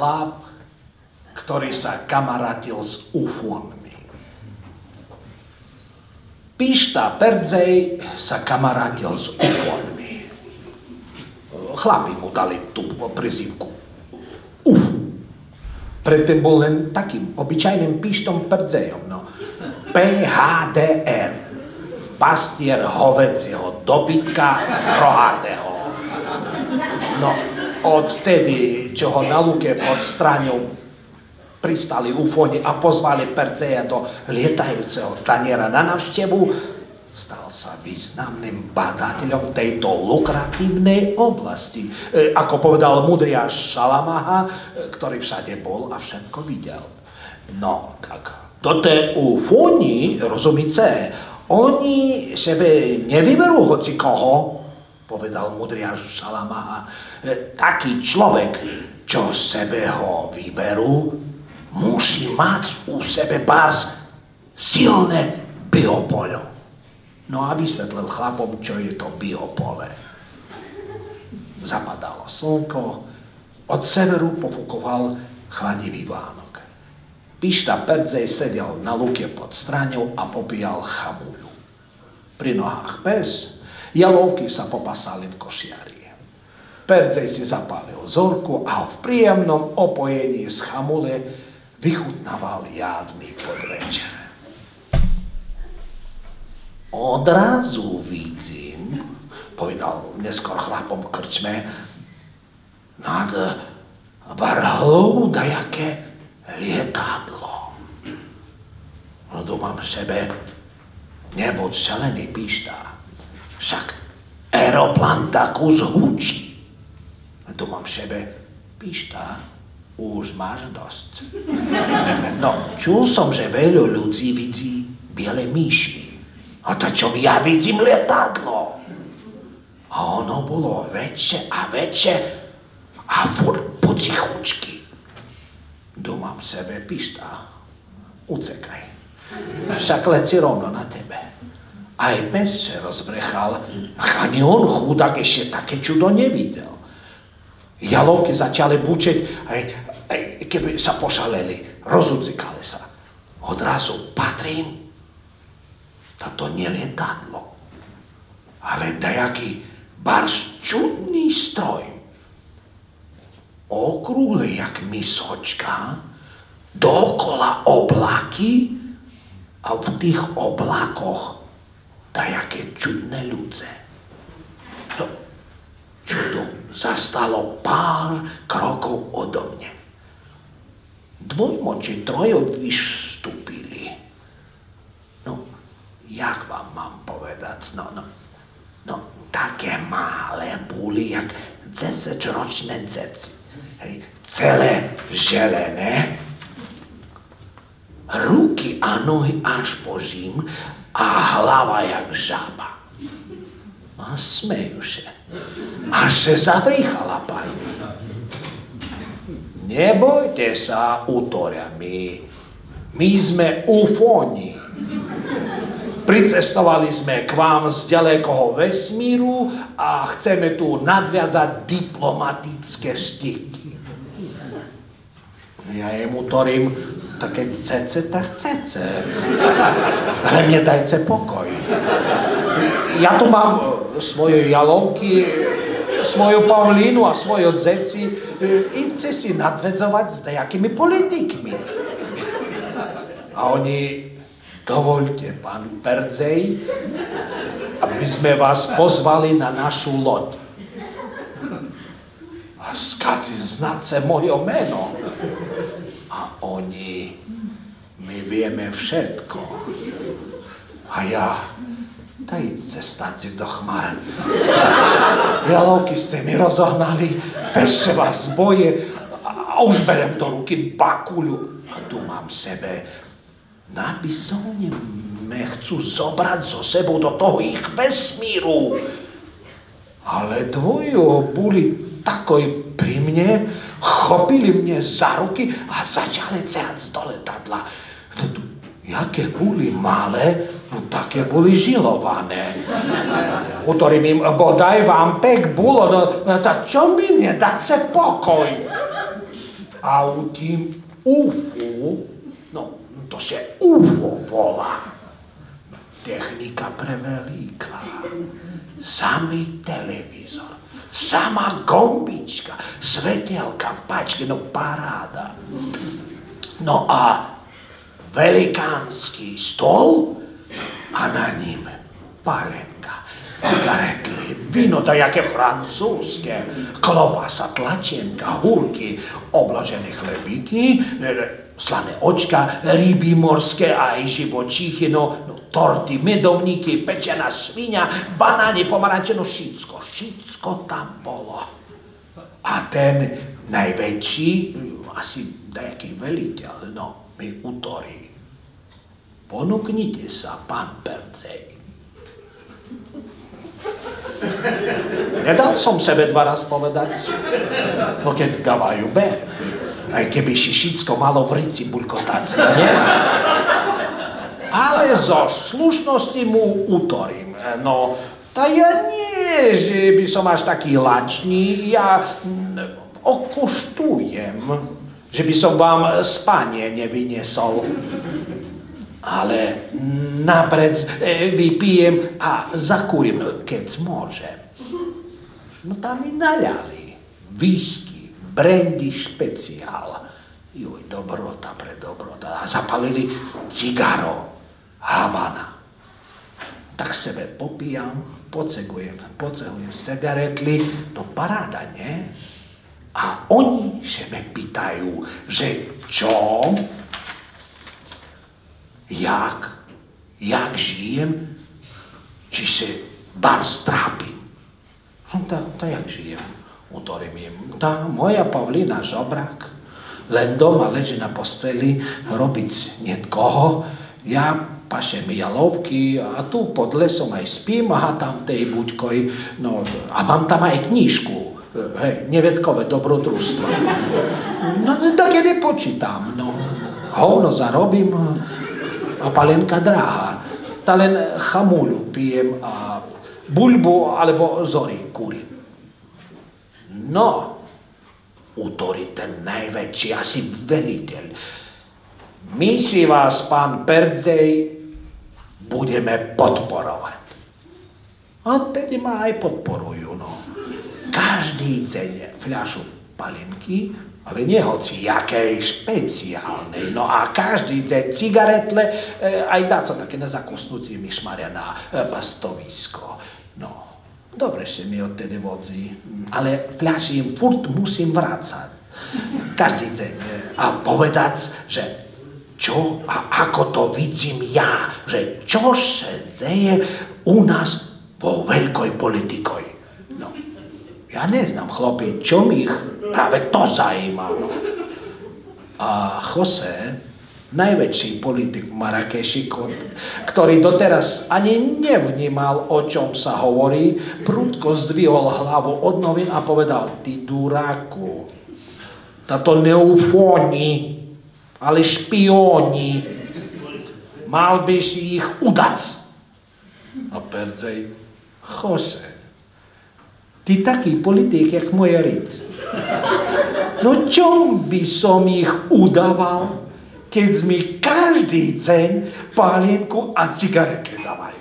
chlap, ktorý sa kamarátil s ufónmi. Pišta Perdzej sa kamarátil s ufónmi. Chlapi mu dali tú prizývku UFO. Predtým bol len takým obyčajným Pištom Perdzejom. No. PHDR. Pastier hovedzieho dobytka rohatého. No, odtedy, čo ho na luke pod straňou pristali ufóni a pozvali Perdzeja do lietajúceho taniera na návštevu, stal sa významným badateľom tejto lukratívnej oblasti. Ako povedal mudriaš Šalamaha, ktorý všade bol a všetko videl. No, tak do té ufóni, rozumíte, oni sebe nevyberú hoci koho, povedal mudriaš Šalamaha. Taký človek, čo sebe ho vyberú, musí mať u sebe bárs silné biopole. No a vysvetlil chlapom, čo je to biopole. Zapadalo slnko, od severu pofúkoval chladivý Vánok. Pišta Perdzej sedel na luke pod straňou a popíjal chamuľu. Pri nohách pes, jalovky sa popasali v košiari. Perdzej si zapálil zorku a v príjemnom opojení z chamule vychutnával jadný podvečer. Odrazu vidím, povedal neskôr chlapom v krčme, nad barhlou dajaké lietadlo. No domám sebe, nebuď šalený, Pišta. Však aeroplán takú zhučí. Domám sebe, Pišta, už máš dosť. No, čul som, že veľa ľudí vidí biele myši. A to čo ja vidím lietadlo. A ono bolo väčšie a väčšie a furt pocichučky. Domám sebe, Pišta, ucekaj. Však leci rovno na tebe. Aj pes sa rozbrechal, ani on chudák ešte také čudo nevidel. Jalovky začali bučeť, aj keby sa pošaleli, rozucikali sa. Odrazu patrím, toto nie lietadlo, ale dajaký barš čudný stroj. Okrúhle jak misočka, dookola oblaky, a v tých oblakoch dajaké čudné ľudze. No, čudo zastalo pár krokov odo mne. Dvojmo či trojo vystúpili. No, jak vám mám povedať? No, také malé boli, jak 10-ročné deti. Hej, celé želené, ruky a nohy až po žím a hlava jak žaba. A smejú sa. Až sa zavrícha lapajú. Nebojte sa, útoria, my sme ufóni. Pricestovali sme k vám z ďalekého vesmíru a chceme tu nadviazať diplomatické styky. Ja im utorím, tak keď chcete, tak chcete. Ale mne dajte pokoj. Ja tu mám svoje jalovky, svoju Pavlínu a svoje dzeci. Idte si nadvedzovať s nejakými politikmi. A oni, dovoľte, pán Perdzej, aby sme vás pozvali na našu loď. A skadi znáte moje meno. A oni, my vieme všetko. A ja, dajte stať do chmár. Jalovky ste mi rozohnali, pes sa vás boje a už berem do ruky bakuľu. A tu mám sebe, na bizóne me chcú zobrať so sebou do toho ich vesmíru. Ale dvojo boli takoj pri mne, chopili mne za ruky a začali cehať do letadla. No, jaké boli malé, no také boli žilované. Utorím im, bodaj vám pek bolo, no tak čo mi nedáte pokoj? A u tým UFO, no to sa UFO volá. Technika prevelíka. Samý televízor, sama gombička, svetelka, pačky, no paráda. No a velikánsky stôl a na ním palenka, cigaretly, víno dajaké francúzske, klobasa, tlačenka, húrky, obložené chlebíky, slané očka, ryby morské a aj živočíchy, no torty, medovníky, pečená sviňa, banány, pomaranče, no všetko tam bolo. A ten najväčší, asi dajaký veliteľ, no, mi utorí. Ponúknite sa, pán Perdzej. Nedal som sebe 2 raz povedať, no keď dávajú ber. Aj keby si všetko malo v rici bulkotať, nie? Ale zo slušnosti mu utorím. No, tá ja nie, že by som až taký lačný, ja okuštujem, že by som vám spanie nevyniesol. Ale napred vypijem a zakúrim, keď môžem. No tam mi naľali whisky, brandy špeciál. Juj, dobrota pre dobrota. A zapalili cigaro, Habana. Tak sebe popíjam, pocehujem cigaretly, no paráda, nie? A oni sa me pýtajú, že čo? Jak žijem? Či sa bar strápim? Tá jak žijem? Utorím im. Tá moja Pavlína žobrák len doma leží na posteli, robiť nietkoho. Ja pašem jalovky a tu pod lesom aj spím a tam v tej buďkoj. No, a mám tam aj knížku. Hej, nevedkové dobrodružstvo. No, takedy počítam. No, hovno zarobím a palenka dráha. Tá len chamuľu pijem a buľbu alebo zory kúrim. No, utorí ten najväčší, asi veliteľ. My si vás, pán Perdzej, budeme podporovať. A tedy ma aj podporujú, no. Každý deň fľašu palinky, ale nie hoci jakej špeciálnej. No a každý deň cigaretle, aj dáco také na zakusnúci mi šmaria na pastovisko. No, dobre sa mi odtedy vodzí, ale fľaši im furt musím vrácať. Každý deň. A povedať, že čo a ako to vidím ja, že čo sa deje u nás vo veľkoj politikoj. No, ja neznám, chlopie, čo mi ich práve to zajíma. No. A Jose, najväčší politik v Marrakeši, ktorý doteraz ani nevnímal, o čom sa hovorí, prudko zdvihol hlavu od novín a povedal: ty duráku, táto neufóni, ale špióni, mal by si ich udať. A Perdzej: Jose, ty taký politik, jak moje ric. No čom by som ich udával, keď mi každý deň pálienku a cigaretky dávajú?